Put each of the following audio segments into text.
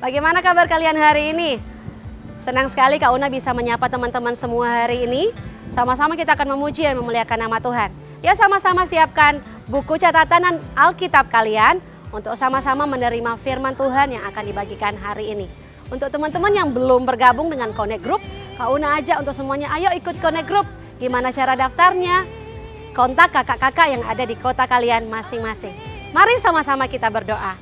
Bagaimana kabar kalian hari ini? Senang sekali Kak Una bisa menyapa teman-teman semua hari ini. Sama-sama kita akan memuji dan memuliakan nama Tuhan. Ya, sama-sama siapkan buku catatan dan Alkitab kalian untuk sama-sama menerima firman Tuhan yang akan dibagikan hari ini. Untuk teman-teman yang belum bergabung dengan Connect Group, Kak Una ajak untuk semuanya, ayo ikut Connect Group. Gimana cara daftarnya? Kontak kakak-kakak yang ada di kota kalian masing-masing. Mari sama-sama kita berdoa.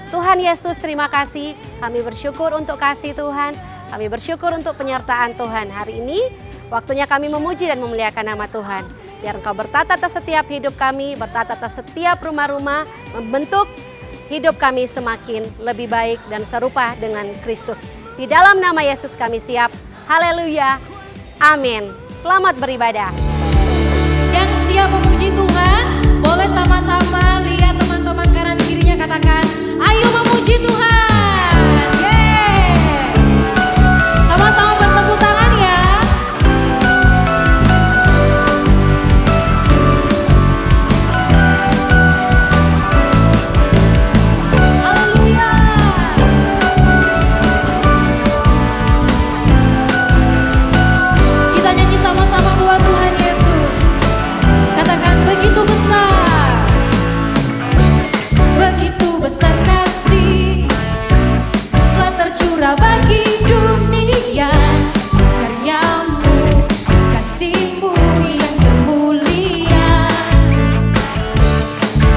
Tuhan Yesus, terima kasih. Kami bersyukur untuk kasih Tuhan. Kami bersyukur untuk penyertaan Tuhan hari ini. Waktunya kami memuji dan memuliakan nama Tuhan. Biar Engkau bertata atas setiap hidup kami, bertata atas setiap rumah-rumah, membentuk hidup kami semakin lebih baik dan serupa dengan Kristus. Di dalam nama Yesus kami siap. Haleluya. Amin. Selamat beribadah. Yang siap memuji Tuhan, boleh sama-sama lihat teman-teman kanan kirinya, katakan, ayo memuji Tuhan. Yeay. Sama-sama bertepuk tangan ya. Haleluya. Kita nyanyi sama-sama buat Tuhan Yesus. Katakan, begitu besar kasih telah tercurah bagi dunia, karyamu, kasihmu yang termulia,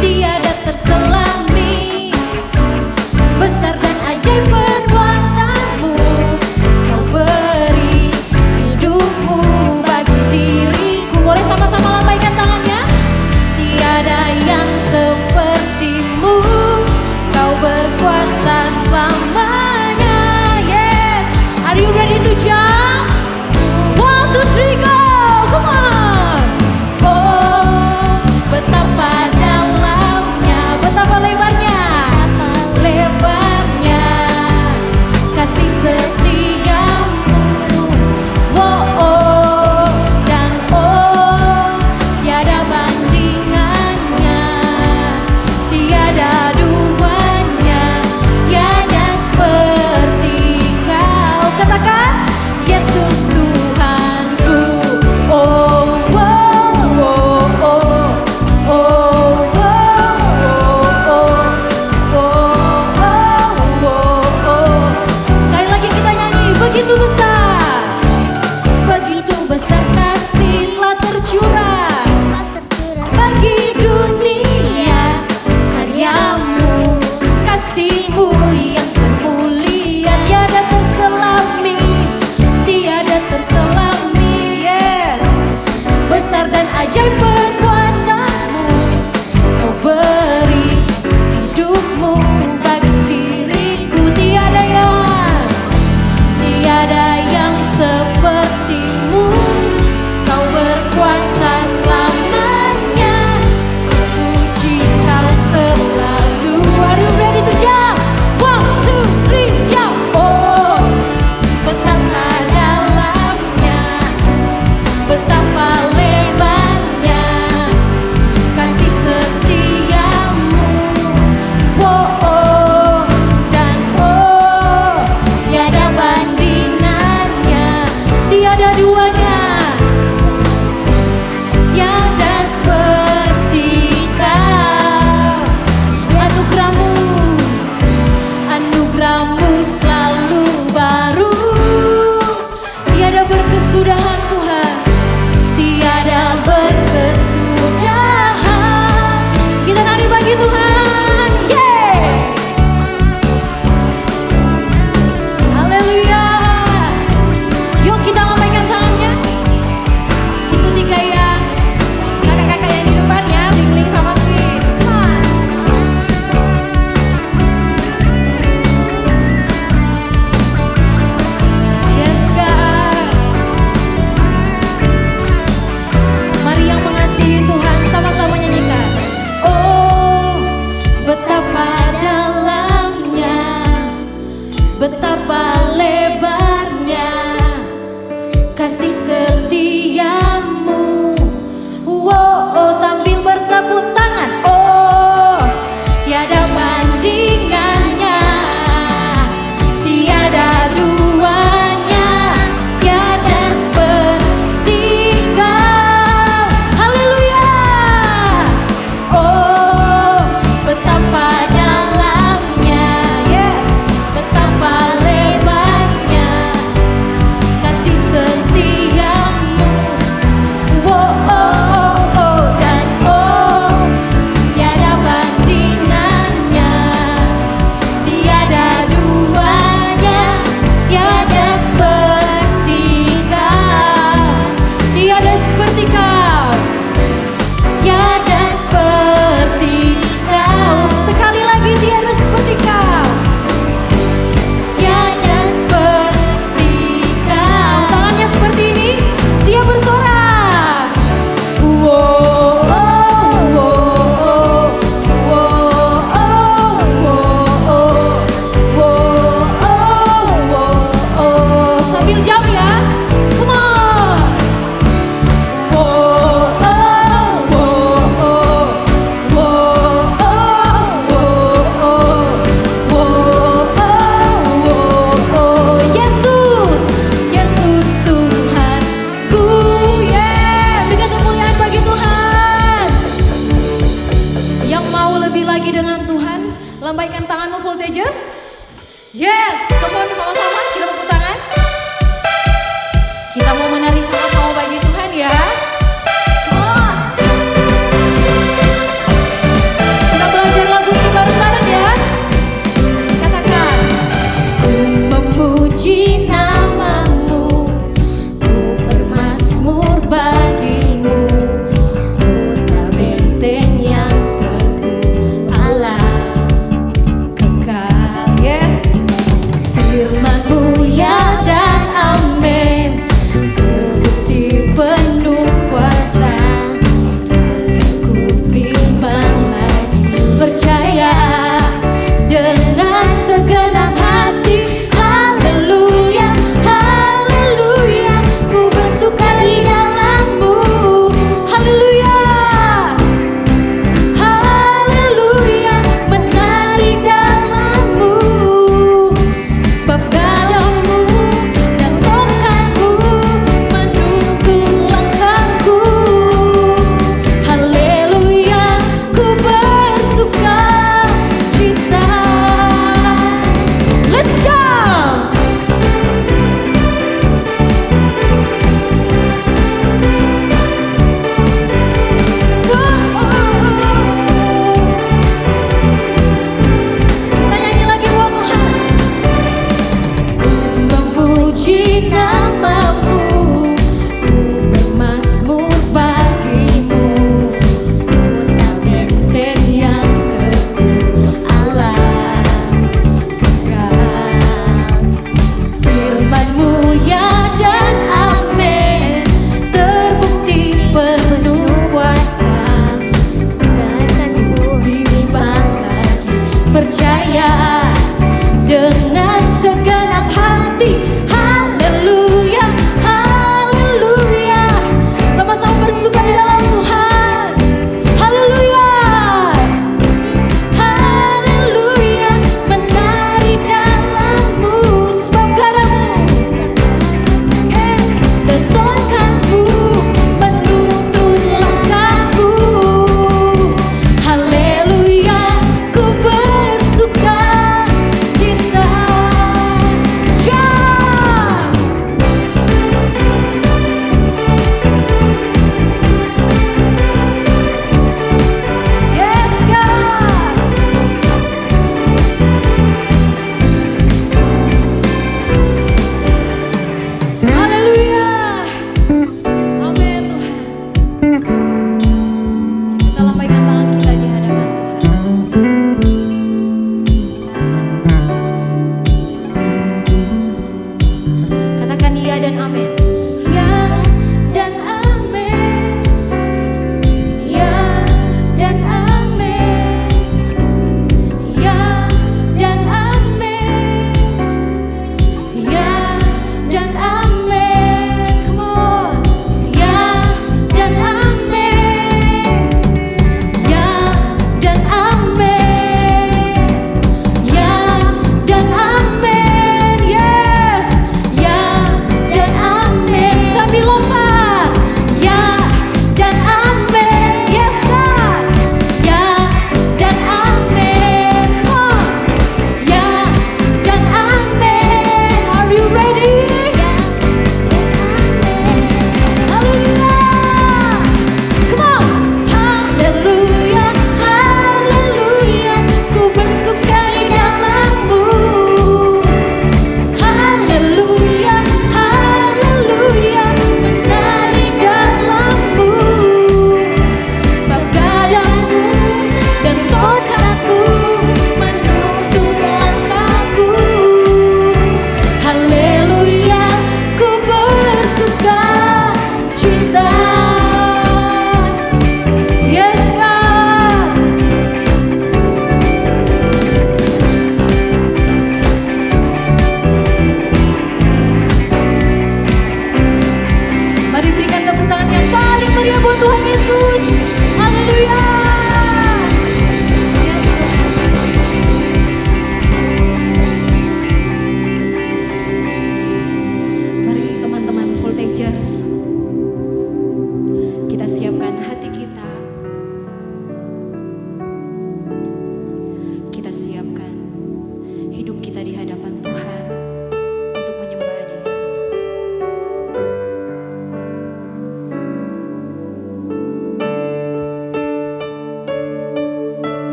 tiada terselami, besar dan ajaib perbuatanmu, kau beri hidupmu bagi diriku. Boleh sama-sama lambaikan tangannya. Tiada yang sepertimu, kau berkuasa selamanya. Yes. Are you ready to jump? 1, 2, 3, go! Come on! Oh, betapa dalamnya, betapa lebarnya, lebarnya kasih setiamu. Oh, oh, dan oh, tiada bandingannya, tiada duanya, tiada seperti kau. Katakan, Yesus Tuhanku. Oh, oh, oh, oh, oh, oh, oh, oh, oh, oh. Sekali lagi kita nyanyi, begitu besar kasih telah tercurah bagi dunia, karyamu, kasihmu yang termulia, tiada terselami, tiada terselami. Yes, besar dan ajaib perbuatanmu, kau beri hidupmu bagi diriku. Tiada yang sepertimu, kau berkuasa selamanya, ku puji kau selalu. Are you ready to jump? 1, 2, 3, jump. Oh, betapa dalamnya, betapa lebarnya kasih setiamu. Oh, oh, dan oh, tiada bandingannya, tiada duanya, tiada seperti kau. Anugerahmu selalu baru, tiada berkesudahan Tuhan, tiada berkesudahan. Kita nari bagi Tuhan. Yeay. Haleluya. Yuk kita lambaikan tangannya. Ikuti gaya kakak-kakak yang di depannya, Ling-Ling sama Queen. Come on. Yes God. Mari yang mengasihi Tuhan sama-sama nyanyikan. Oh, betapa dalamnya, betapa lebarnya kasih setiamu. Oh, sambil bertepuk tangan. Oh, tiada bandingannya,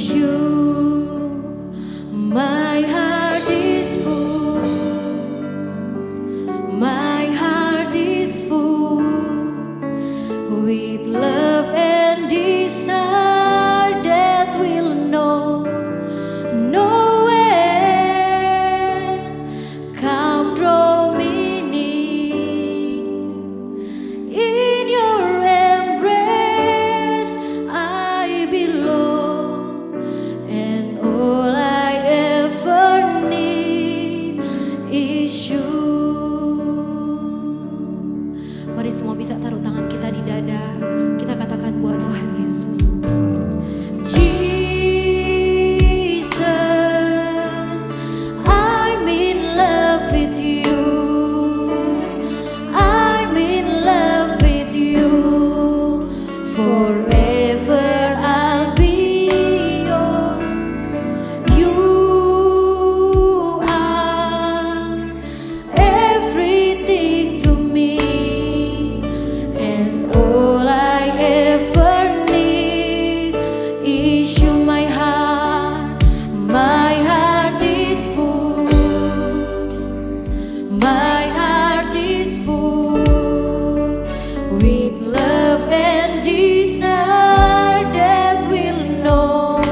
is you. My heart is full. My heart is full with love and desire that will know no end. Come draw me near. In your embrace I belong, and all I ever need is you. Mari semua bisa taruh tangan kita di dada. Kita katakan buat Tuhan Yesus. Jesus, I'm in love with you. I'm in love with you. Forever I'll be yours. You are everything to me, and all I ever need is you. My heart is full. My heart is full with love and desire that will know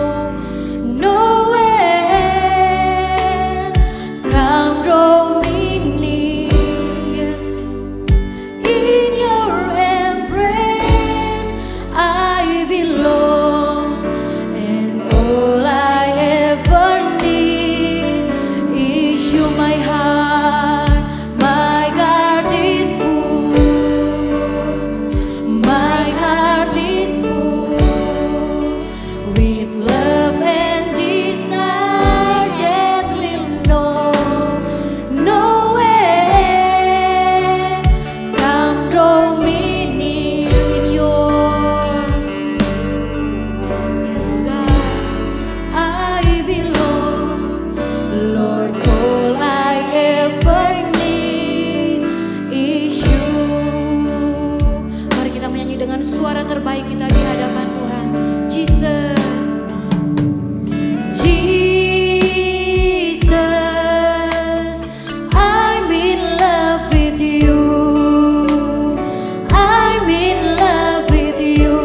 no end. Come draw me near. Yes. In your embrace I belong, and all I ever need is you. My heart is full. My heart is full with love and desire that will know no end. Come draw me near in your, yes God, I belong. Lord, all I ever need is you. Mari kita menyanyi dengan suara terbaik kita di hadapan Tuhan. Jesus, Jesus, I'm in love with you. I'm in love with you.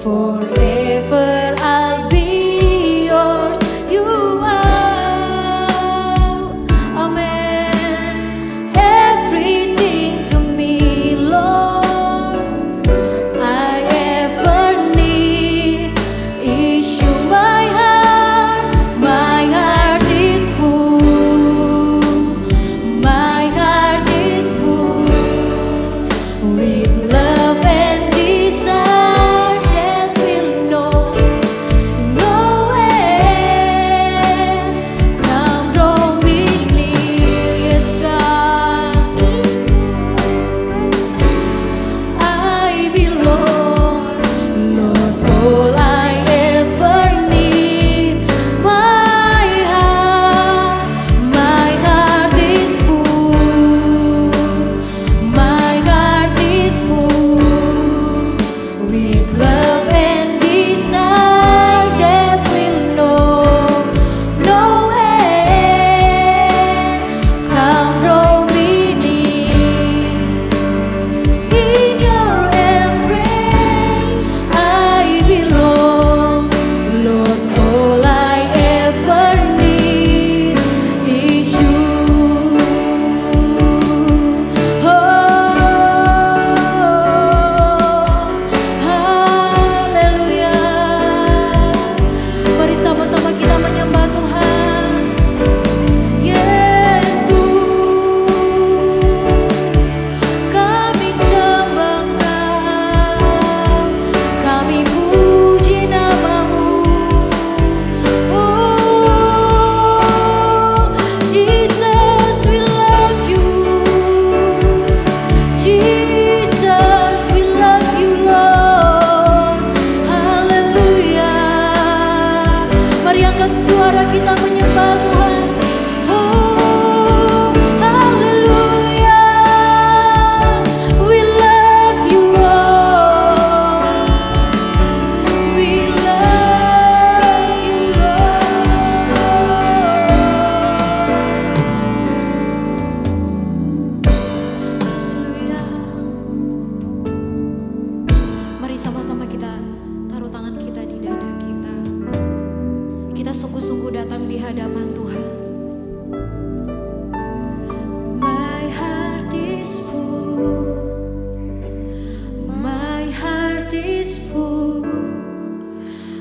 Forever I'll be yours. You are, amen, everything to me, Lord. I ever need is you. My heart is full. My heart is full with love and desire that will know no end. Come draw me near, yes God, I belong. Lord, all I ever need. My heart is full. My heart is full with love and desire that will know no end. Come draw me near. In your embrace I belong. Lord, all I ever need is you. Haleluya. Mari sama-sama kita menyembah Tuhan. Yesus, kami sembah Kau, kami puji nama-Mu. Oh, Jesus, we love you. Jesus, we love you, Lord. Haleluya. Mari angkat suara kita menyembah Tuhan. Oh, haleluya. We love you, Lord. We love sungguh-sungguh datang di hadapan Tuhan. My heart is full. My heart is full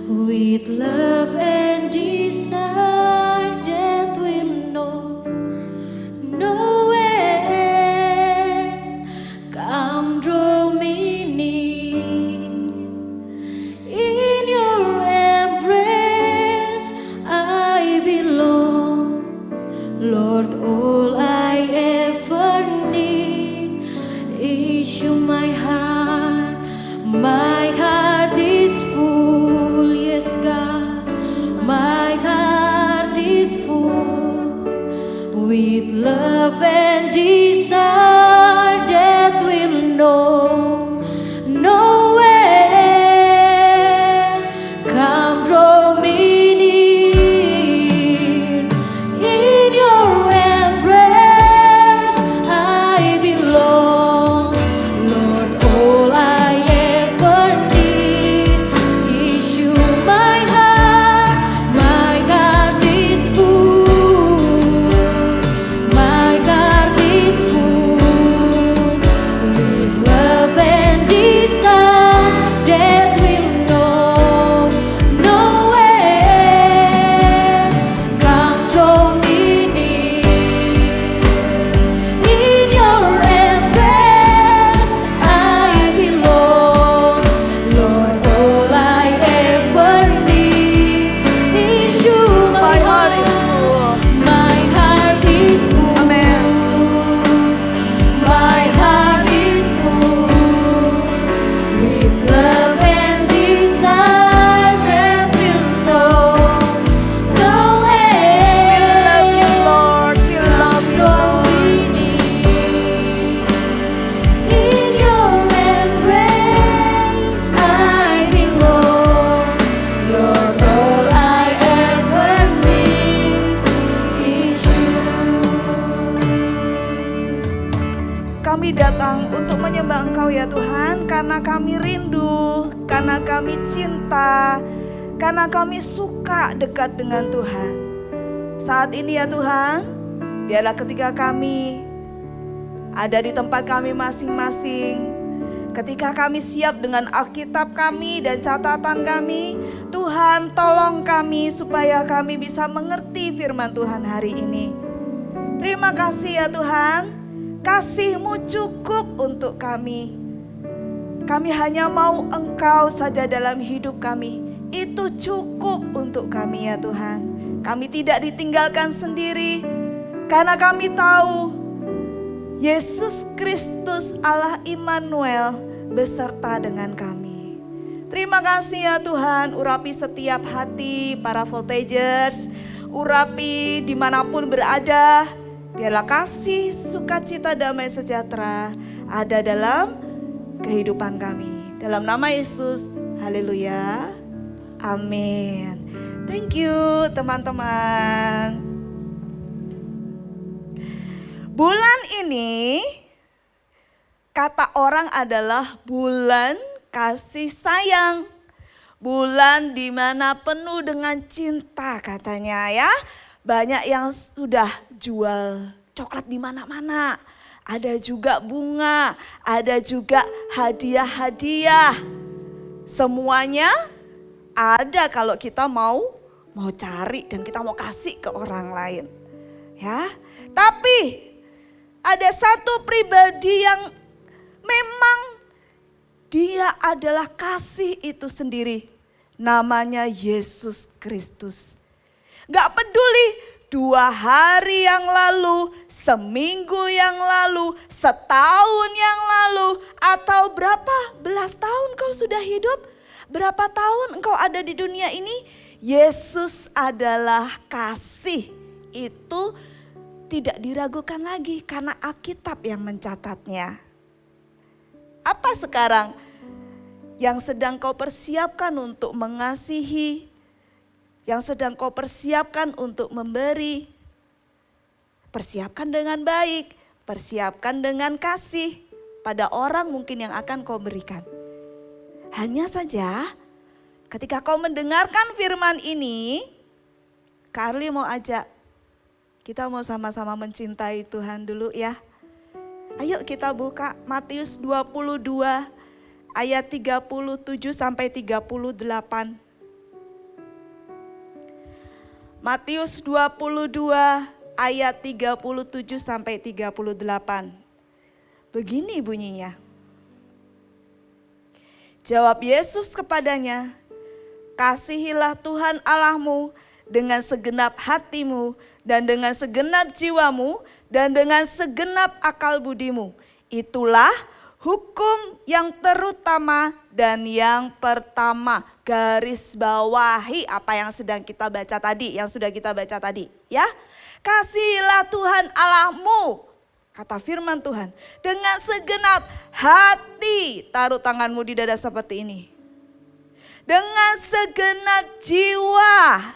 with love and desire that will know no end. Come draw me near. In your embrace I belong. Lord, all I ever need is you, my heart. My heart is full, yes God. My heart is full with love and desire that will know no end. Come draw me near. In your embrace I belong. Lord, all I ever need is you, my heart. My heart is full. My heart is full with love and desire that will know no end. Come draw me near. In your embrace I belong. Lord, all I ever need is you, my heart is full. My heart is full. Amen. My heart is full with love and desire that will know no end. We love you, Lord. We love you, Draw Lord. me near. In your embrace I belong. Lord, all I ever need is you. Kami datang untuk menyembah Engkau ya Tuhan, karena kami rindu, karena kami cinta, karena kami suka dekat dengan Tuhan. Saat ini ya Tuhan, biarlah ketika kami ada di tempat kami masing-masing, ketika kami siap dengan Alkitab kami dan catatan kami, Tuhan tolong kami supaya kami bisa mengerti firman Tuhan hari ini. Terima kasih ya Tuhan, kasih-Mu cukup untuk kami. Kami hanya mau Engkau saja dalam hidup kami. Itu cukup untuk kami ya Tuhan. Kami tidak ditinggalkan sendiri, karena kami tahu Yesus Kristus Allah Immanuel beserta dengan kami. Terima kasih ya Tuhan, urapi setiap hati para voltagers, urapi dimanapun berada. Biarlah kasih, sukacita, damai sejahtera ada dalam kehidupan kami. Dalam nama Yesus, haleluya, amin. Thank you teman-teman. Bulan ini kata orang adalah bulan kasih sayang. Bulan dimana penuh dengan cinta katanya ya. Banyak yang sudah jual coklat di mana-mana. Ada juga bunga, ada juga hadiah-hadiah. Semuanya ada kalau kita mau cari dan kita mau kasih ke orang lain. Ya. Tapi ada satu pribadi yang memang dia adalah kasih itu sendiri. Namanya Yesus Kristus. Gak peduli 2 hari yang lalu, seminggu yang lalu, setahun yang lalu, atau berapa belas tahun kau sudah hidup, berapa tahun engkau ada di dunia ini, Yesus adalah kasih. Itu tidak diragukan lagi karena Alkitab yang mencatatnya. Apa sekarang yang sedang kau persiapkan untuk mengasihi? Yang sedang kau persiapkan untuk memberi? Persiapkan dengan baik, persiapkan dengan kasih pada orang mungkin yang akan kau berikan. Hanya saja ketika kau mendengarkan firman ini, Kak Arli mau ajak, kita mau sama-sama mencintai Tuhan dulu ya. Ayo kita buka Matius 22 ayat 37 sampai 38. Matius 22 ayat 37 sampai 38. Begini bunyinya. Jawab Yesus kepadanya, kasihilah Tuhan Allahmu dengan segenap hatimu dan dengan segenap jiwamu dan dengan segenap akal budimu. Itulah hukum yang terutama dan yang pertama. Garis bawahi apa yang sedang kita baca tadi, yang sudah kita baca tadi, ya. Kasihilah Tuhan Allahmu, kata firman Tuhan, dengan segenap hati. Taruh tanganmu di dada seperti ini. Dengan segenap jiwa,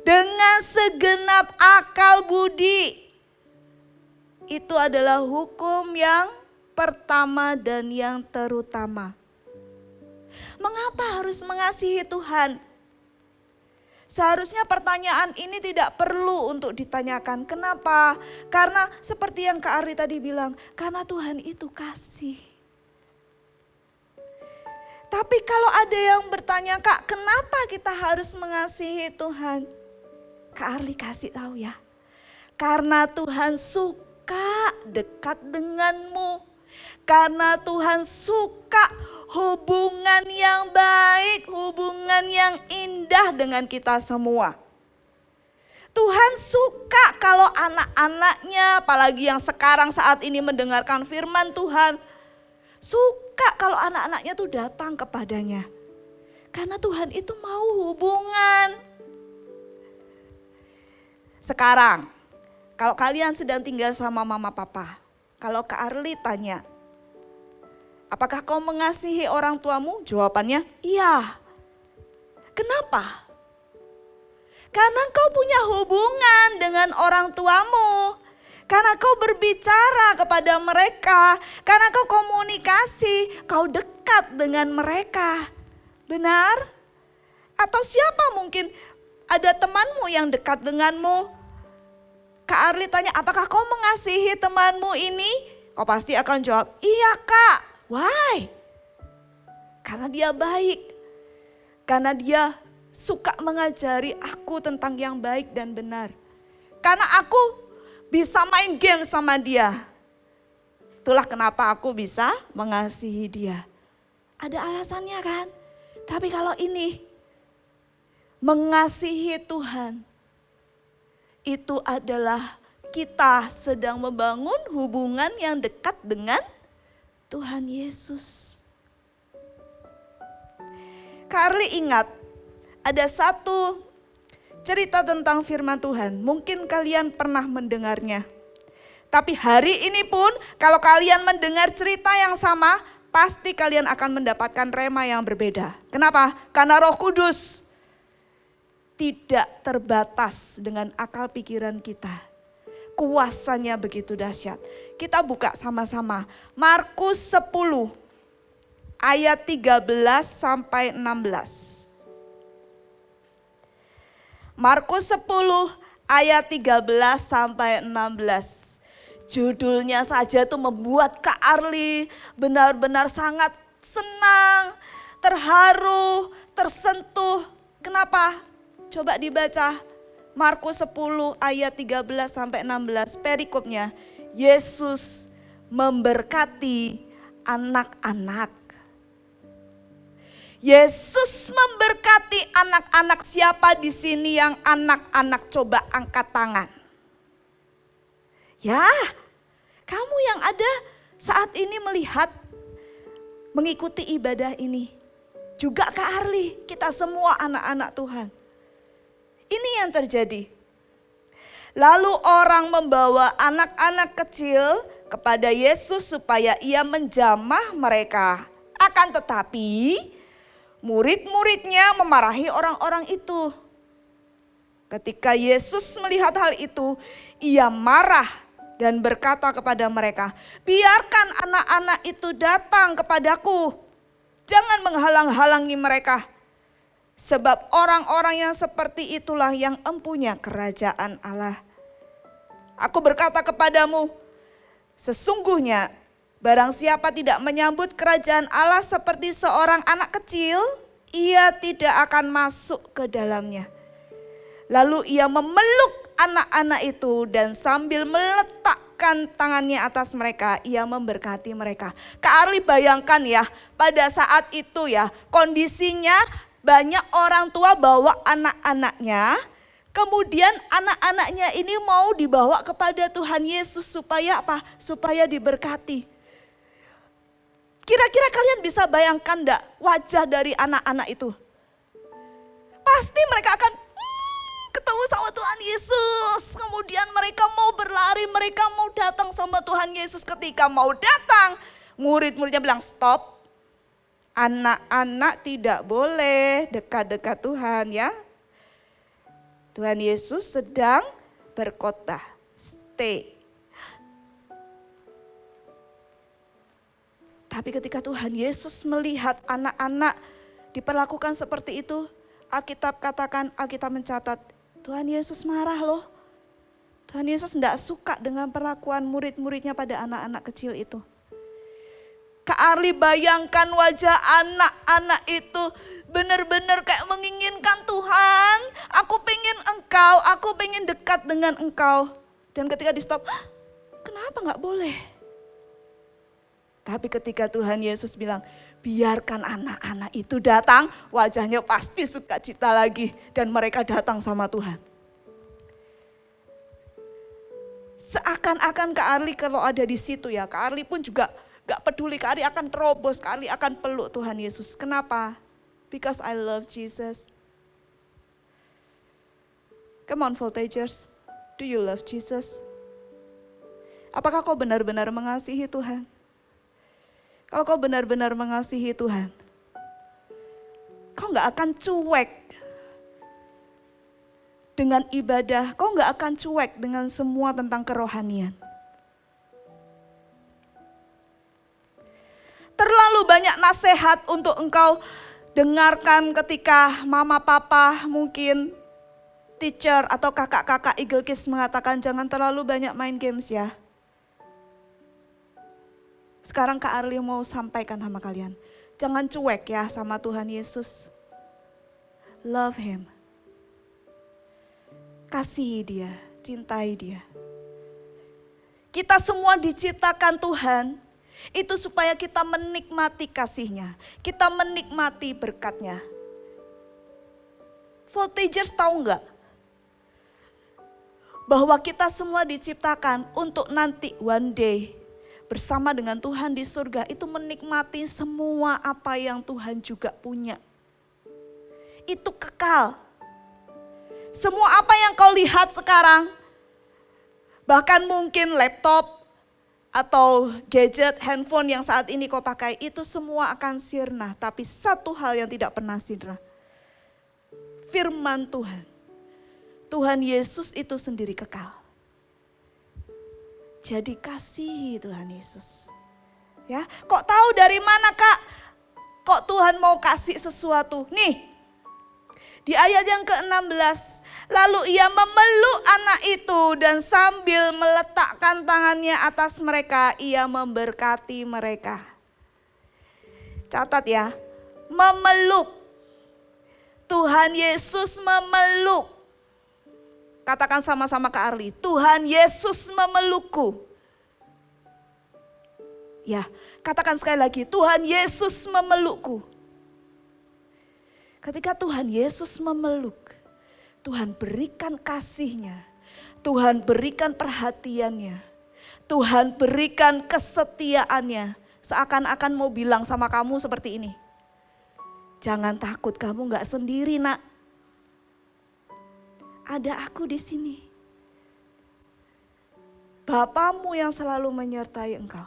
dengan segenap akal budi. Itu adalah hukum yang pertama dan yang terutama. Mengapa harus mengasihi Tuhan? Seharusnya pertanyaan ini tidak perlu untuk ditanyakan. Kenapa? Karena seperti yang Kak Ari tadi bilang, karena Tuhan itu kasih. Tapi kalau ada yang bertanya, Kak, kenapa kita harus mengasihi Tuhan? Kak Arli kasih tahu ya. Karena Tuhan suka dekat denganmu. Karena Tuhan suka hubungan yang baik, hubungan yang indah dengan kita semua. Tuhan suka kalau anak-anaknya, apalagi yang sekarang saat ini mendengarkan firman Tuhan, suka kalau anak-anaknya tuh datang kepadanya. Karena Tuhan itu mau hubungan. Sekarang, kalau kalian sedang tinggal sama mama papa, kalau Kak Arli tanya, apakah kau mengasihi orang tuamu? Jawabannya, iya. Kenapa? Karena kau punya hubungan dengan orang tuamu. Karena kau berbicara kepada mereka. Karena kau komunikasi, kau dekat dengan mereka. Benar? Atau siapa mungkin ada temanmu yang dekat denganmu? Kak Arli tanya, apakah kau mengasihi temanmu ini? Kau pasti akan jawab, iya Kak. Why? Karena dia baik. Karena dia suka mengajari aku tentang yang baik dan benar. Karena aku bisa main game sama dia. Itulah kenapa aku bisa mengasihi dia. Ada alasannya kan? Tapi kalau ini, mengasihi Tuhan, itu adalah kita sedang membangun hubungan yang dekat dengan Tuhan Yesus. Kak Arli ingat, ada satu cerita tentang firman Tuhan. Mungkin kalian pernah mendengarnya. Tapi hari ini pun kalau kalian mendengar cerita yang sama, pasti kalian akan mendapatkan rema yang berbeda. Kenapa? Karena Roh Kudus tidak terbatas dengan akal pikiran kita. Kuasanya begitu dahsyat. Kita buka sama-sama. Markus 10 ayat 13 sampai 16. Markus 10 ayat 13 sampai 16. Judulnya saja tuh membuat Kak Arli benar-benar sangat senang, terharu, tersentuh. Kenapa? Coba dibaca Markus 10 ayat 13 sampai 16. Perikopnya, Yesus memberkati anak-anak. Yesus memberkati anak-anak. Siapa di sini yang anak-anak? Coba angkat tangan. Ya, kamu yang ada saat ini melihat, mengikuti ibadah ini. Juga Kak Arli, kita semua anak-anak Tuhan. Ini yang terjadi. Lalu orang membawa anak-anak kecil kepada Yesus supaya ia menjamah mereka. Akan tetapi murid-muridnya memarahi orang-orang itu. Ketika Yesus melihat hal itu, ia marah dan berkata kepada mereka, biarkan anak-anak itu datang kepadaku. Jangan menghalang-halangi mereka. Sebab orang-orang yang seperti itulah yang empunya kerajaan Allah. Aku berkata kepadamu, sesungguhnya barang siapa tidak menyambut kerajaan Allah seperti seorang anak kecil, ia tidak akan masuk ke dalamnya. Lalu ia memeluk anak-anak itu dan sambil meletakkan tangannya atas mereka, ia memberkati mereka. Kak Arli bayangkan ya, pada saat itu ya, kondisinya banyak orang tua bawa anak-anaknya, kemudian anak-anaknya ini mau dibawa kepada Tuhan Yesus supaya apa? Supaya diberkati. Kira-kira kalian bisa bayangkan enggak wajah dari anak-anak itu? Pasti mereka akan ketemu sama Tuhan Yesus. Kemudian mereka mau berlari, mereka mau datang sama Tuhan Yesus. Ketika mau datang, murid-muridnya bilang stop. Anak-anak tidak boleh dekat-dekat Tuhan ya. Tuhan Yesus sedang berkhotbah. Stay. Tapi ketika Tuhan Yesus melihat anak-anak diperlakukan seperti itu, Alkitab mencatat, Tuhan Yesus marah loh. Tuhan Yesus tidak suka dengan perlakuan murid-muridnya pada anak-anak kecil itu. Kak Arli bayangkan wajah anak-anak itu benar-benar kayak menginginkan Tuhan. Aku pengen dekat dengan Engkau. Dan ketika di stop, kenapa gak boleh? Tapi ketika Tuhan Yesus bilang, biarkan anak-anak itu datang, wajahnya pasti sukacita lagi. Dan mereka datang sama Tuhan. Seakan-akan Kak Arli kalau ada di situ ya, Kak Arli pun juga gak peduli, Kak Arli akan terobos, Kak Arli akan peluk Tuhan Yesus. Kenapa? Because I love Jesus. Come on Voltagers, do you love Jesus? Apakah kau benar-benar mengasihi Tuhan? Kalau kau benar-benar mengasihi Tuhan, kau gak akan cuek dengan ibadah, kau gak akan cuek dengan semua tentang kerohanian. Terlalu banyak nasihat untuk engkau dengarkan ketika mama papa mungkin teacher atau kakak-kakak Eagle Kids mengatakan jangan terlalu banyak main games ya. Sekarang Kak Arli mau sampaikan sama kalian, jangan cuek ya sama Tuhan Yesus. Love Him. Kasihi Dia, cintai Dia. Kita semua diciptakan Tuhan, itu supaya kita menikmati kasih-Nya, kita menikmati berkat-Nya. Voltagers tahu enggak? Bahwa kita semua diciptakan untuk nanti one day bersama dengan Tuhan di surga itu menikmati semua apa yang Tuhan juga punya. Itu kekal. Semua apa yang kau lihat sekarang, bahkan mungkin laptop atau gadget, handphone yang saat ini kau pakai, itu semua akan sirna. Tapi satu hal yang tidak pernah sirna, firman Tuhan. Tuhan Yesus itu sendiri kekal. Jadi kasihi Tuhan Yesus. Ya, kok tahu dari mana Kak? Kok Tuhan mau kasih sesuatu? Nih, di ayat yang ke-16. Lalu ia memeluk anak itu dan sambil meletakkan tangannya atas mereka, ia memberkati mereka. Catat ya, memeluk. Tuhan Yesus memeluk. Katakan sama-sama Kak Arli, Tuhan Yesus memelukku. Ya, katakan sekali lagi, Tuhan Yesus memelukku. Ketika Tuhan Yesus memeluk, Tuhan berikan kasih-Nya, Tuhan berikan perhatiannya, Tuhan berikan kesetiaannya. Seakan-akan mau bilang sama kamu seperti ini, jangan takut, kamu gak sendiri nak. Ada aku di sini. Bapamu yang selalu menyertai engkau.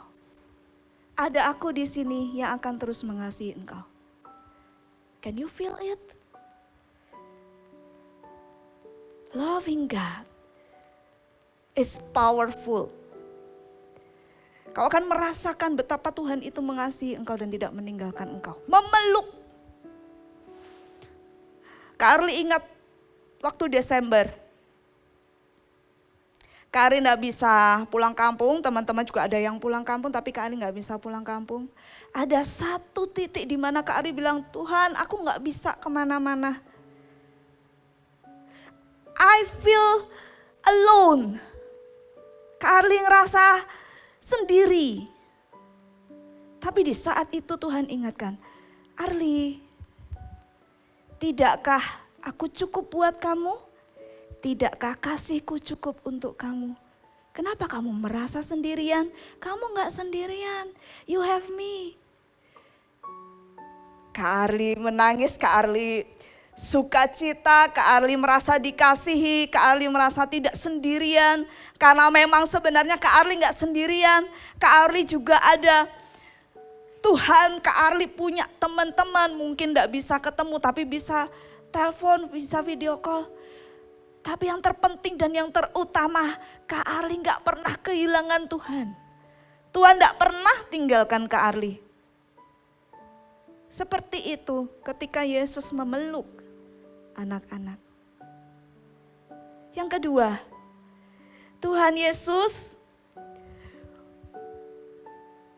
Ada aku di sini yang akan terus mengasihi engkau. Can you feel it? Loving God is powerful. Kau akan merasakan betapa Tuhan itu mengasihi engkau dan tidak meninggalkan engkau. Memeluk. Kak Arli ingat waktu Desember. Kak Arli nggak bisa pulang kampung, teman-teman juga ada yang pulang kampung, tapi Kak Arli nggak bisa pulang kampung. Ada satu titik di mana Kak Arli bilang, Tuhan aku nggak bisa kemana-mana. I feel alone. Kak Arli ngerasa sendiri. Tapi di saat itu Tuhan ingatkan, Arli, tidakkah aku cukup buat kamu? Tidakkah kasihku cukup untuk kamu? Kenapa kamu merasa sendirian? Kamu gak sendirian, you have me. Kak Arli menangis, Kak Arli sukacita, Kak Arli merasa dikasihi, Kak Arli merasa tidak sendirian. Karena memang sebenarnya Kak Arli gak sendirian, Kak Arli juga ada Tuhan. Kak Arli punya teman-teman, mungkin gak bisa ketemu tapi bisa telepon, bisa video call. Tapi yang terpenting dan yang terutama, Kak Arli gak pernah kehilangan Tuhan. Tuhan gak pernah tinggalkan Kak Arli. Seperti itu ketika Yesus memeluk anak-anak. Yang kedua, Tuhan Yesus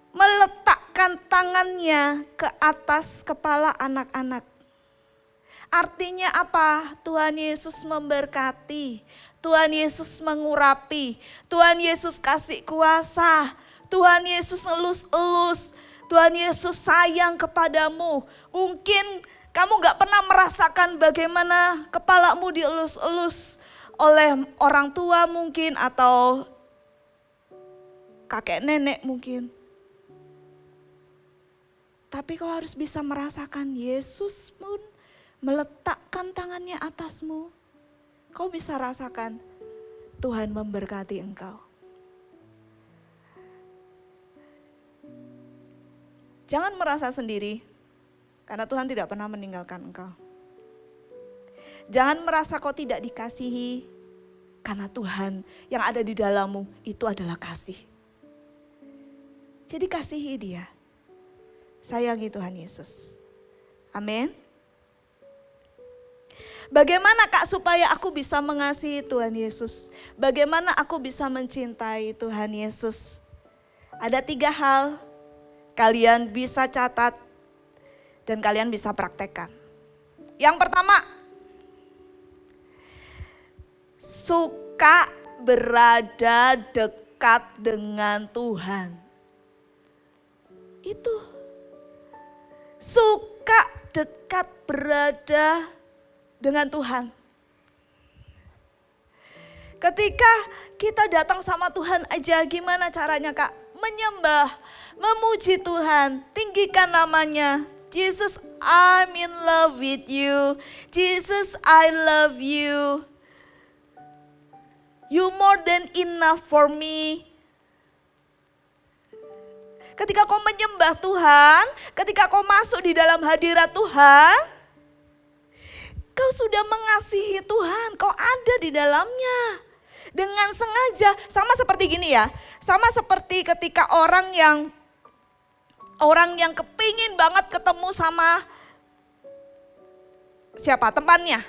meletakkan tangannya ke atas kepala anak-anak. Artinya apa? Tuhan Yesus memberkati, Tuhan Yesus mengurapi, Tuhan Yesus kasih kuasa, Tuhan Yesus elus-elus, Tuhan Yesus sayang kepadamu. Mungkin kamu gak pernah merasakan bagaimana kepalamu dielus-elus oleh orang tua mungkin atau kakek nenek mungkin. Tapi kau harus bisa merasakan Yesus pun meletakkan tangannya atasmu. Kau bisa rasakan Tuhan memberkati engkau. Jangan merasa sendiri karena Tuhan tidak pernah meninggalkan engkau. Jangan merasa kau tidak dikasihi karena Tuhan yang ada di dalammu itu adalah kasih. Jadi kasihi Dia. Sayangi Tuhan Yesus. Amin. Bagaimana Kak supaya aku bisa mengasihi Tuhan Yesus? Bagaimana aku bisa mencintai Tuhan Yesus? Ada 3 hal. Kalian bisa catat dan kalian bisa praktekkan. Yang pertama, suka berada dekat dengan Tuhan. Itu suka dekat berada dengan Tuhan. Ketika kita datang sama Tuhan aja, gimana caranya Kak? Menyembah, memuji Tuhan, tinggikan namanya. Jesus, I'm in love with you. Jesus, I love you. You more than enough for me. Ketika kau menyembah Tuhan, ketika kau masuk di dalam hadirat Tuhan, kau sudah mengasihi Tuhan, kau ada di dalamnya. Dengan sengaja, sama seperti gini ya, sama seperti ketika orang yang kepingin banget ketemu sama siapa? Temannya.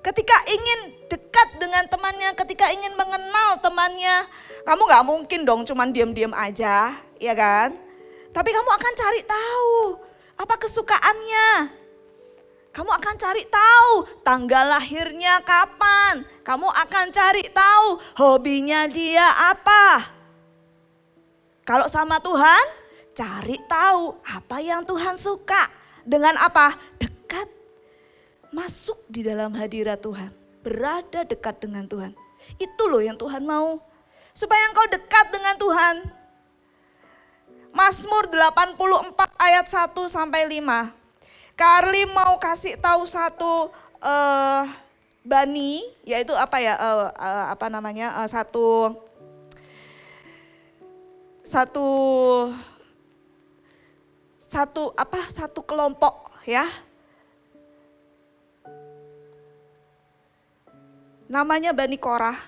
Ketika ingin dekat dengan temannya, ketika ingin mengenal temannya, kamu gak mungkin dong cuman diam-diam aja, ya kan? Tapi kamu akan cari tahu apa kesukaannya. Kamu akan cari tahu tanggal lahirnya kapan. Kamu akan cari tahu hobinya dia apa. Kalau sama Tuhan, cari tahu apa yang Tuhan suka. Dengan apa? Dekat. Masuk di dalam hadirat Tuhan. Berada dekat dengan Tuhan. Itu loh yang Tuhan mau. Supaya engkau dekat dengan Tuhan. Mazmur 84 ayat 1 sampai 5. Kak Arli mau kasih tahu satu bani, yaitu apa ya? Satu kelompok ya. Namanya Bani Korah,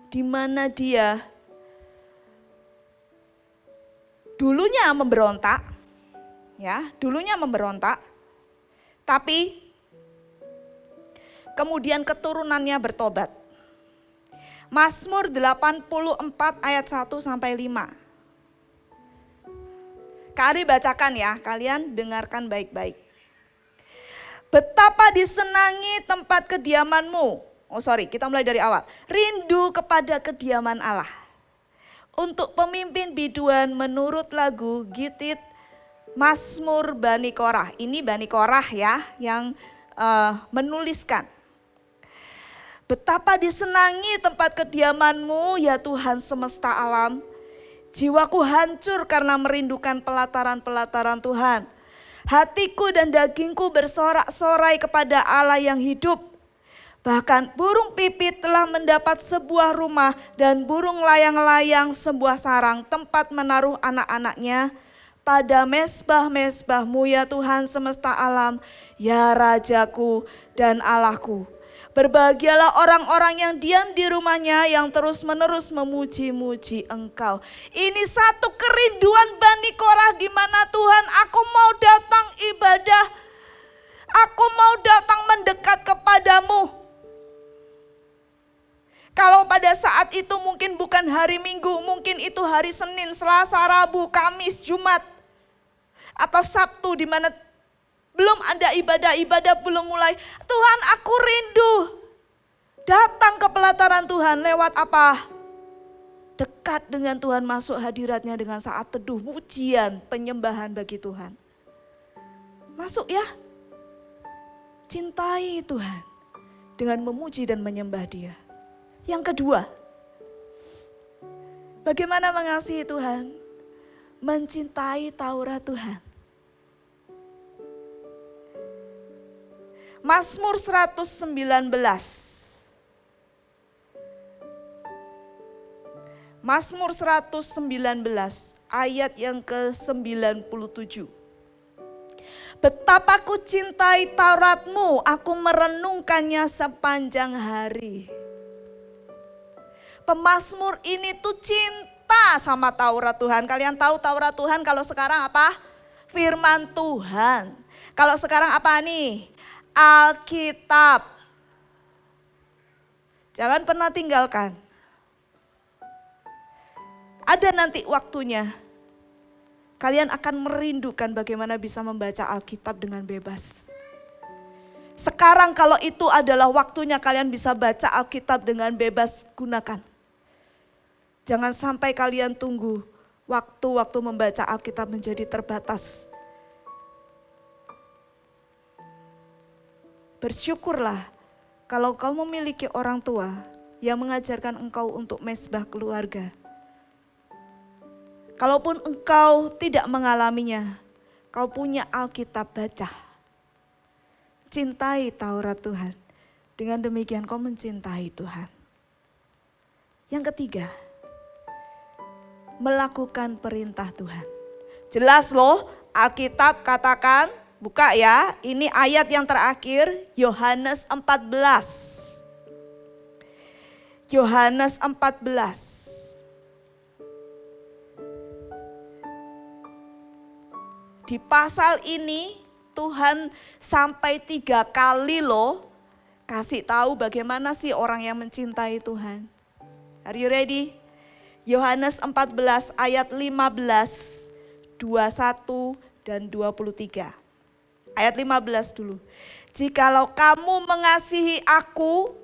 di mana dia dulunya memberontak, Tapi kemudian keturunannya bertobat. Mazmur 84 ayat 1 sampai 5. Kak Ari bacakan ya, kalian dengarkan baik-baik. Betapa disenangi tempat kediamanmu. Kita mulai dari awal. Rindu kepada kediaman Allah. Untuk pemimpin biduan menurut lagu Gitit Mazmur Bani Korah. Ini Bani Korah ya yang menuliskan. Betapa disenangi tempat kediamanmu ya Tuhan semesta alam. Jiwaku hancur karena merindukan pelataran-pelataran Tuhan. Hatiku dan dagingku bersorak-sorai kepada Allah yang hidup. Bahkan burung pipit telah mendapat sebuah rumah dan burung layang-layang sebuah sarang tempat menaruh anak-anaknya. Pada mezbah-mezbahmu ya Tuhan semesta alam, ya Rajaku dan Allahku. Berbahagialah orang-orang yang diam di rumahnya yang terus-menerus memuji-muji Engkau. Ini satu kerinduan Bani Korah di mana Tuhan, aku mau datang ibadah. Aku mau datang mendekat kepadamu. Kalau pada saat itu mungkin bukan hari Minggu, mungkin itu hari Senin, Selasa, Rabu, Kamis, Jumat. Atau Sabtu di mana belum ada ibadah belum mulai. Tuhan, aku rindu datang ke pelataran Tuhan lewat apa? Dekat dengan Tuhan, masuk hadiratnya dengan saat teduh, pujian, penyembahan bagi Tuhan. Masuk ya. Cintai Tuhan dengan memuji dan menyembah Dia. Yang kedua, bagaimana mengasihi Tuhan? Mencintai Taurat Tuhan. Mazmur 119. Mazmur 119 ayat yang ke-97. Betapa ku cintai Tauratmu, aku merenungkannya sepanjang hari. Pemazmur ini tuh cinta sama Taurat Tuhan. Kalian tahu Taurat Tuhan kalau sekarang apa? Firman Tuhan. Kalau sekarang apa nih? Alkitab. Jangan pernah tinggalkan. Ada nanti waktunya. Kalian akan merindukan bagaimana bisa membaca Alkitab dengan bebas. Sekarang kalau itu adalah waktunya kalian bisa baca Alkitab dengan bebas, gunakan. Jangan sampai kalian tunggu waktu-waktu membaca Alkitab menjadi terbatas. Bersyukurlah kalau kau memiliki orang tua yang mengajarkan engkau untuk mezbah keluarga. Kalaupun engkau tidak mengalaminya, kau punya Alkitab, baca. Cintai Taurat Tuhan. Dengan demikian kau mencintai Tuhan. Yang ketiga, melakukan perintah Tuhan. Jelas loh, Alkitab katakan, buka ya, ini ayat yang terakhir, Yohanes 14. Yohanes 14. Di pasal ini Tuhan sampai 3 kali loh kasih tahu bagaimana sih orang yang mencintai Tuhan. Are you ready? Yohanes 14 ayat 15, 21 dan 23. Ayat 15 dulu. Jikalau kamu mengasihi aku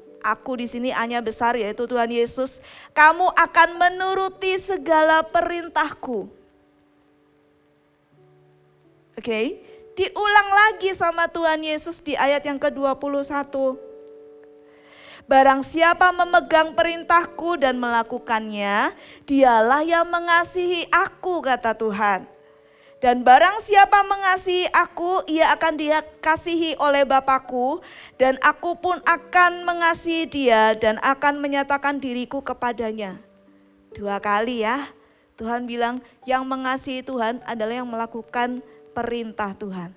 di sini hanya besar yaitu Tuhan Yesus, kamu akan menuruti segala perintahku. Oke, diulang lagi sama Tuhan Yesus di ayat yang ke-21. Barang siapa memegang perintahku dan melakukannya, dialah yang mengasihi aku, kata Tuhan. Dan barang siapa mengasihi aku, ia akan dikasihi oleh Bapa-Ku, dan aku pun akan mengasihi dia dan akan menyatakan diriku kepadanya. 2 kali ya, Tuhan bilang yang mengasihi Tuhan adalah yang melakukan perintah Tuhan,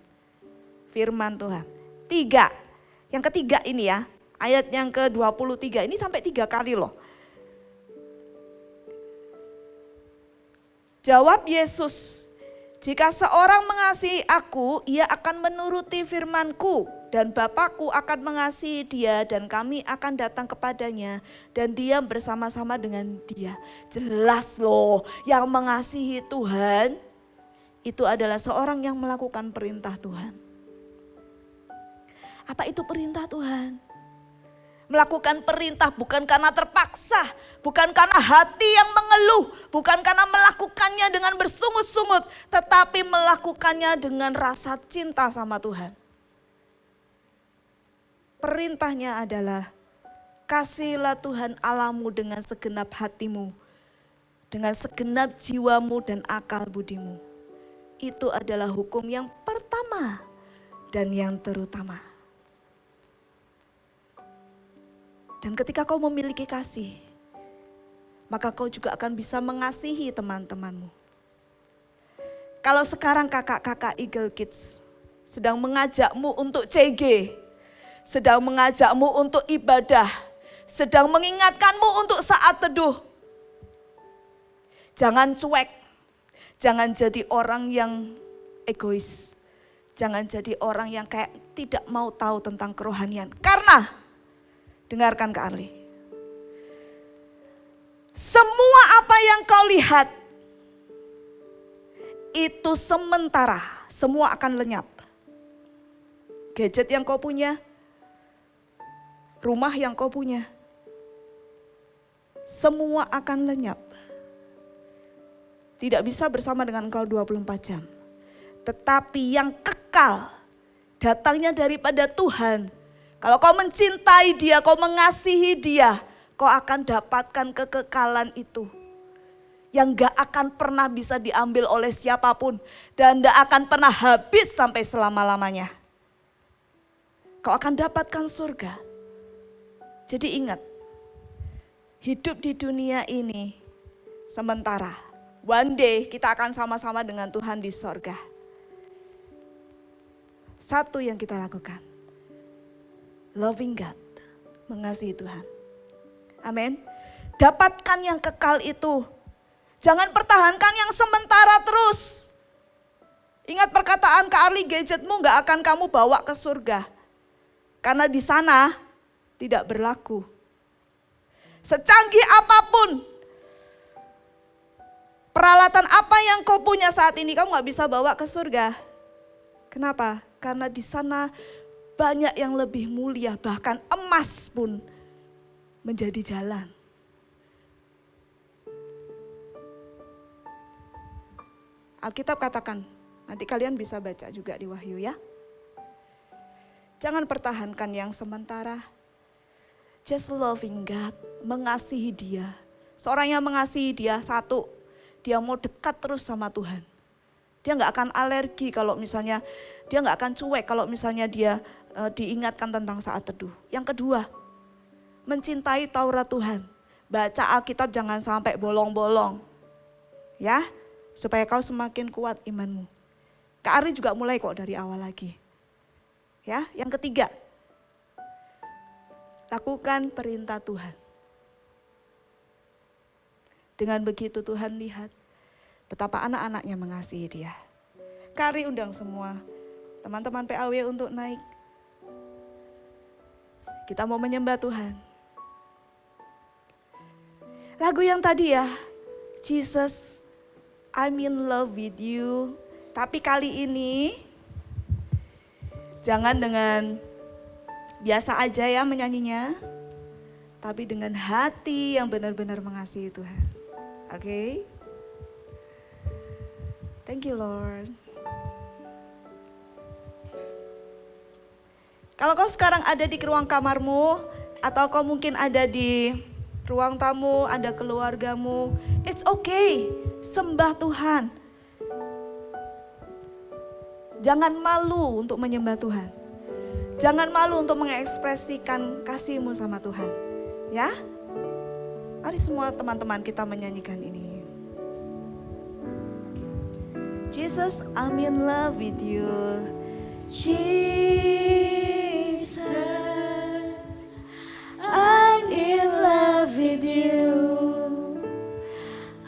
firman Tuhan. 3, yang ketiga ini ya, ayat yang ke-23 ini sampai 3 kali loh. Jawab Yesus, Jika seorang mengasihi aku, ia akan menuruti firman-Ku, dan Bapa-Ku akan mengasihi dia, dan kami akan datang kepadanya dan diam bersama-sama dengan dia. Jelas loh, yang mengasihi Tuhan itu adalah seorang yang melakukan perintah Tuhan. Apa itu perintah Tuhan? Melakukan perintah bukan karena terpaksa, bukan karena hati yang mengeluh, bukan karena melakukannya dengan bersungut-sungut, tetapi melakukannya dengan rasa cinta sama Tuhan. Perintahnya adalah kasihilah Tuhan Allahmu dengan segenap hatimu, dengan segenap jiwamu dan akal budimu. Itu adalah hukum yang pertama dan yang terutama. Dan ketika kau memiliki kasih, maka kau juga akan bisa mengasihi teman-temanmu. Kalau sekarang kakak-kakak Eagle Kids sedang mengajakmu untuk CG, sedang mengajakmu untuk ibadah, sedang mengingatkanmu untuk saat teduh, jangan cuek, jangan jadi orang yang egois, jangan jadi orang yang kayak tidak mau tahu tentang kerohanian. Karena dengarkan Kak Arli. Semua apa yang kau lihat itu sementara, semua akan lenyap. Gadget yang kau punya, rumah yang kau punya, semua akan lenyap. Tidak bisa bersama dengan engkau 24 jam. Tetapi yang kekal datangnya daripada Tuhan. Kalau kau mencintai dia, kau mengasihi dia, kau akan dapatkan kekekalan itu. Yang gak akan pernah bisa diambil oleh siapapun. Dan gak akan pernah habis sampai selama-lamanya. Kau akan dapatkan surga. Jadi ingat, hidup di dunia ini sementara. One day kita akan sama-sama dengan Tuhan di sorga. Satu yang kita lakukan, loving God, mengasihi Tuhan. Amin. Dapatkan yang kekal itu. Jangan pertahankan yang sementara terus. Ingat perkataan Kak Arli, gadgetmu gak akan kamu bawa ke surga. Karena di sana tidak berlaku. Secanggih apapun, peralatan apa yang kau punya saat ini kamu gak bisa bawa ke surga. Kenapa? Karena di sana banyak yang lebih mulia, bahkan emas pun menjadi jalan. Alkitab katakan, nanti kalian bisa baca juga di Wahyu ya. Jangan pertahankan yang sementara. Just loving God, mengasihi dia. Seorang yang mengasihi dia, satu, dia mau dekat terus sama Tuhan. Dia gak akan alergi kalau misalnya, dia gak akan cuek kalau misalnya dia diingatkan tentang saat teduh. Yang kedua, mencintai Taurat Tuhan. Baca Alkitab jangan sampai bolong-bolong. Ya, supaya kau semakin kuat imanmu. Kak Ari juga mulai kok dari awal lagi. Ya, yang ketiga, lakukan perintah Tuhan. Dengan begitu Tuhan lihat betapa anak-anaknya mengasihi dia. Kak Ari undang semua teman-teman PAW untuk naik. Kita mau menyembah Tuhan. Lagu yang tadi ya, Jesus, I'm in love with you. Tapi kali ini jangan dengan biasa aja ya menyanyinya. Tapi dengan hati yang benar-benar mengasihi Tuhan. Oke? Thank you Lord. Kalau kau sekarang ada di ruang kamarmu, atau kau mungkin ada di ruang tamu, ada keluargamu, it's okay, sembah Tuhan. Jangan malu untuk menyembah Tuhan. Jangan malu untuk mengekspresikan kasihmu sama Tuhan. Ya? Mari semua teman-teman kita menyanyikan ini. Jesus, I'm in love with you. Jesus, I'm in love with you.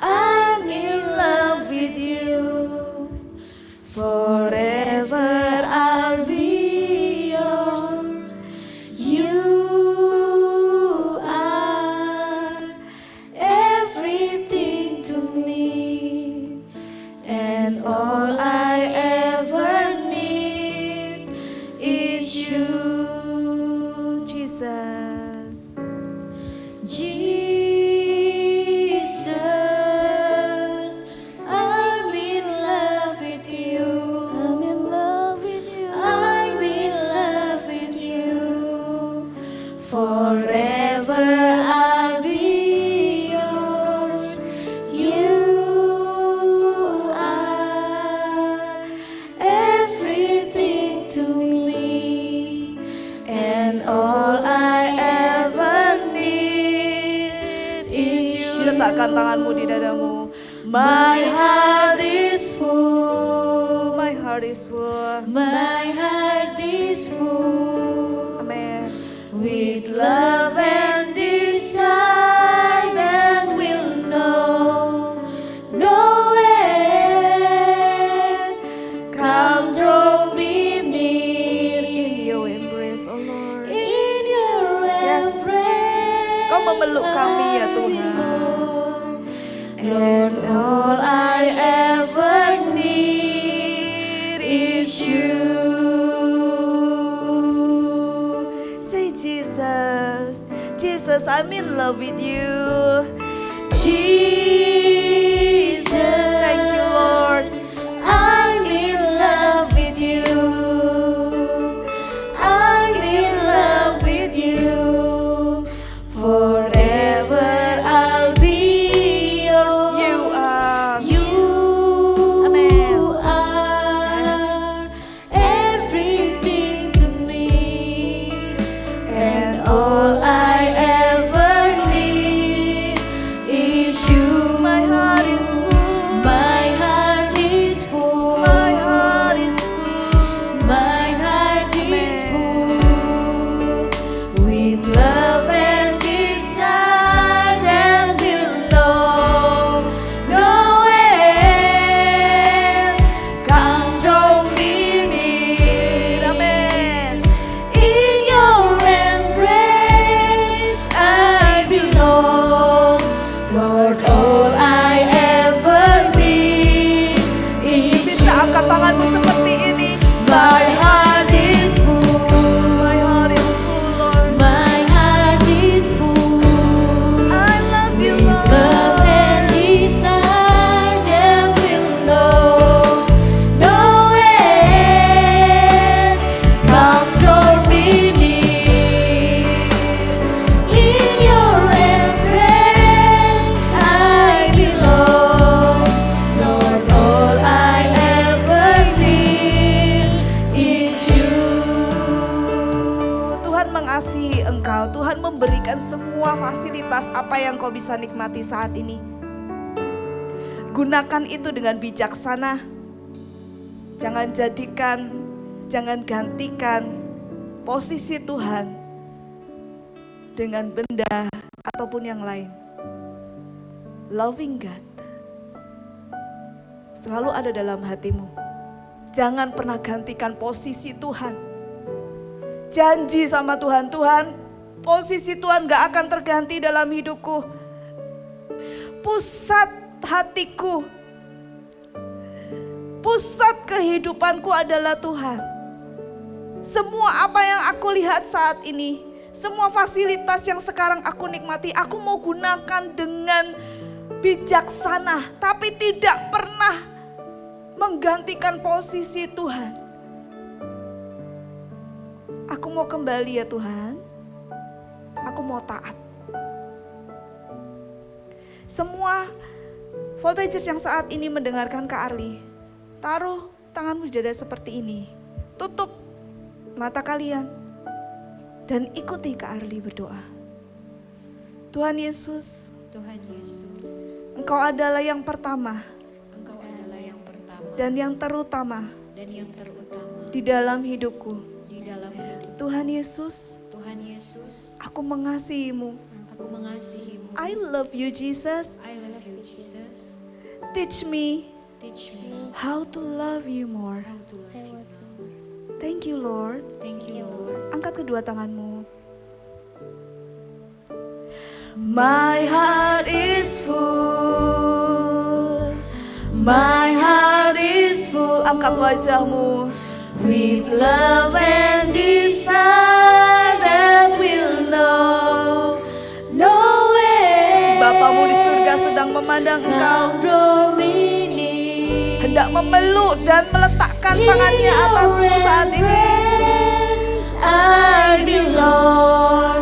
I'm in love with you. Forever I'll be yours. You are everything to me, and all I ever need is you. Letakkan tanganmu di dadamu. My heart is full. My heart is full. My heart is full. Amen. With love and desire that will know no end. Come draw me near In your embrace, oh Lord. in your Yes. embrace. Kau memeluk kami ya Tuhan. Lord, all I ever need is you. Say Jesus, Jesus, I'm in love with you. Jesus, Thank you, Lord. I'm in love with you. I'm in love with you. Forever I'll be yours. You are. You Amen. are everything to me, and all I ever need is you. My heart is full. My heart is full. My heart is full. My heart is full with love and desire that will know no end. Come draw me near. Amen. In your embrace I belong. Lord, all I ever need is Bisa angkat tanganmu you. seperti ini. My heart is full. My heart is full, Lord. My heart is full. I love you, With love Lord. and desire that will know no end. Come draw me near. In your embrace I belong. Lord, all I ever need is you. Tuhan mengasihi engkau. Tuhan memberikan semua fasilitas apa yang kau bisa nikmati saat ini. Gunakan itu dengan bijaksana. Jangan jadikan, jangan gantikan posisi Tuhan dengan benda ataupun yang lain. Loving God selalu ada dalam hatimu. Jangan pernah gantikan posisi Tuhan. Janji sama Tuhan, Tuhan, posisi Tuhan gak akan terganti dalam hidupku. Pusat hatiku, pusat kehidupanku adalah Tuhan. Semua apa yang aku lihat saat ini, semua fasilitas yang sekarang aku nikmati, aku mau gunakan dengan bijaksana, tapi tidak pernah menggantikan posisi Tuhan. Aku mau kembali ya Tuhan, aku mau taat. Semua voltagers yang saat ini mendengarkan Kak Arli, taruh tanganmu di dada seperti ini. Tutup mata kalian dan ikuti Kak Arli berdoa. Tuhan Yesus, Tuhan Yesus, Engkau adalah yang pertama Engkau adalah yang pertama dan yang terutama dan yang terutama di dalam hidupku. di dalam hidup. Tuhan Yesus, Tuhan Yesus, aku mengasihimu. aku mengasihimu. I love you Jesus. I love you, Jesus. Teach me Teach me how to love you more. how to love you more. Thank you Lord. Thank you, Lord. Angkat kedua tanganmu. My heart is full. My heart is full. Angkat wajahmu. With love and desire that will know no end. Bapamu di surga sedang memandang engkau. Come draw me near. Hendak memeluk dan meletakkan tangannya atasmu saat ini. I belong.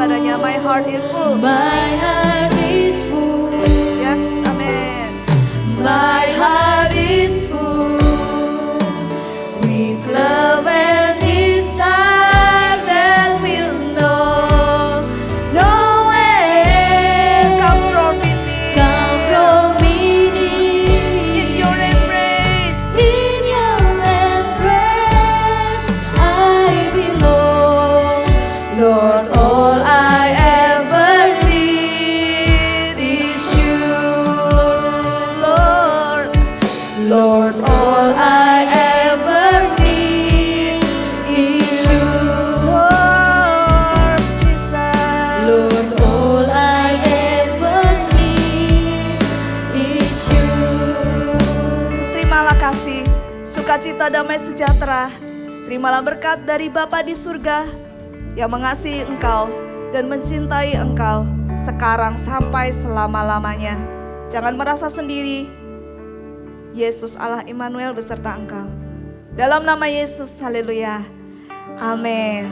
kepadanya. My heart is full. My heart is full. Yes, amin. My heart is full with love and desire that will know no end. Come from me. Come from me In your embrace. in your embrace. I belong, Lord. All I ever need is you, Lord. Lord. All I ever need is you, Lord Jesus. Lord. All I ever need is you. Terimalah kasih, sukacita, damai sejahtera. Terimalah berkat dari Bapa di surga yang mengasihi engkau dan mencintai engkau sekarang sampai selama-lamanya. Jangan merasa sendiri. Yesus Allah Immanuel beserta engkau. Dalam nama Yesus, haleluya. Amin.